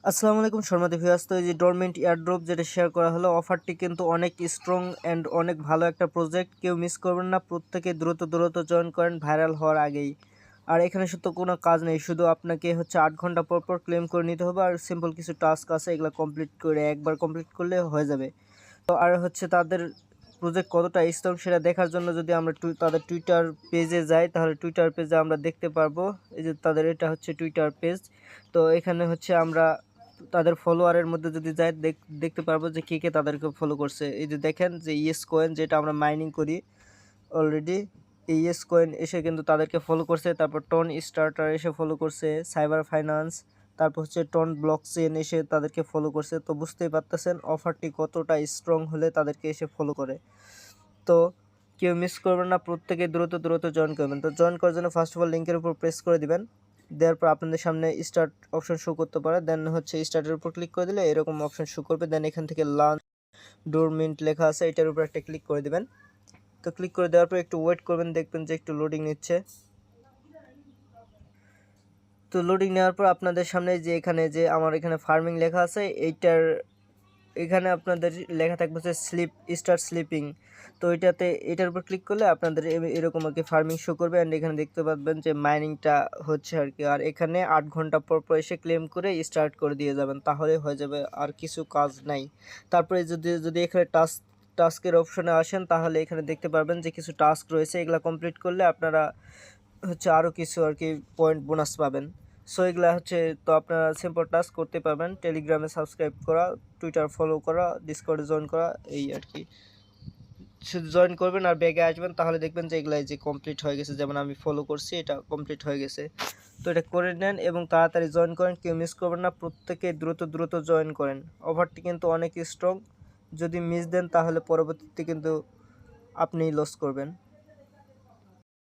আসসালামু আলাইকুম শর্মাদি ভিউয়ার্স। তো এই যে ডরমেন্ট এয়ারড্রপ যেটা শেয়ার করা হলো, অফারটি কিন্তু অনেক স্ট্রং অ্যান্ড অনেক ভালো একটা প্রজেক্ট, কেউ মিস করবেন না। প্রত্যেকে দ্রুত দ্রুত জয়েন করেন ভাইরাল হওয়ার আগেই। আর এখানে শুধু কোনো কাজ নেই, শুধু আপনাকে হচ্ছে 8 ঘন্টা পর পর ক্লেম করে নিতে হবে। আর সিম্পল কিছু টাস্ক আছে, এগুলো কমপ্লিট করে একবার কমপ্লিট করলে হয়ে যাবে। তো আর হচ্ছে তাদের প্রজেক্ট কতটা স্ট্রং সেটা দেখার জন্য যদি আমরা তাদের টুইটার পেজে যাই, তাহলে টুইটার পেজে আমরা দেখতে পারবো। এই যে তাদের এটা হচ্ছে টুইটার পেজ। তো এখানে হচ্ছে আমরা তাদের ফলোয়ারের মধ্যে যদি যাই দেখতে পারবো যে কে কে তাদেরকে ফলো করছে। এই যে দেখেন যে ইয়েস কয়েন, যেটা আমরা মাইনিং করি অলরেডি, এই ইয়েস কয়েন এসে কিন্তু তাদেরকে ফলো করছে। তারপর টন স্টার্টার এসে ফলো করছে, সাইবার ফাইন্যান্স, তারপর হচ্ছে টন ব্লকচেন এসে তাদেরকে ফলো করছে। তো বুঝতেই পারতেছেন অফারটি কতটা স্ট্রং হলে তাদেরকে এসে ফলো করে। তো কেউ মিস করবেন না, প্রত্যেকে দ্রুত দ্রুত জয়েন করবেন। তো জয়েন করার জন্য ফার্স্ট অফ অল লিঙ্কের উপর প্রেস করে দিবেন। দেওয়ার পর আপনাদের সামনে স্টার্ট অপশন শো করতে পারে, দেন হচ্ছে স্টার্টের উপর ক্লিক করে দিলে এরকম অপশন শো করবে। দেন এখান থেকে লঞ্চ ডোরমিন্ট লেখা আছে, এটার উপর একটা ক্লিক করে দিবেন। তো ক্লিক করে দেওয়ার পর একটু ওয়েট করবেন, দেখবেন যে একটু লোডিং নিচ্ছে। তো লোডিং নেওয়ার পর আপনাদের সামনে যে এখানে যে আমার এখানে ফার্মিং লেখা আছে, এইটার এখানে আপনাদের লেখা থাকবে যে স্টার্ট স্লিপিং। তো এটার উপর ক্লিক করলে আপনাদের এরকম আর কি ফার্মিং শো করবে। অ্যান্ড এখানে দেখতে পাবেন যে মাইনিংটা হচ্ছে আর কি। আর এখানে 8 ঘন্টা পর পর এসে ক্লেম করে স্টার্ট করে দিয়ে যাবেন, তাহলে হয়ে যাবে, আর কিছু কাজ নাই। তারপরে যদি যদি এখানে টাস্কের অপশনে আসেন, তাহলে এখানে দেখতে পারবেন যে কিছু টাস্ক রয়েছে, এগুলা কমপ্লিট করলে আপনারা হচ্ছে আরও কিছু আর কি পয়েন্ট বোনাস পাবেন। সো এগুলা হচ্ছে, তো আপনারা সিম্পল টাস্ক করতে পারবেন, টেলিগ্রামে সাবস্ক্রাইব করা, টুইটার ফলো করা, ডিসকর্ডে জয়েন করা, এই আর কি। শুধু জয়েন করবেন আর ব্যাগে আসবেন, তাহলে দেখবেন যে এগুলাই যে কমপ্লিট হয়ে গেছে। যেমন আমি ফলো করছি, এটা কমপ্লিট হয়ে গেছে। তো এটা করে নেন এবং তাড়াতাড়ি জয়েন করেন, কেউ মিস করবেন না, প্রত্যেকে দ্রুত দ্রুত জয়েন করেন। অফারটি কিন্তু অনেক স্ট্রং, যদি মিস দেন তাহলে পরবর্তীতে কিন্তু আপনি লস করবেন।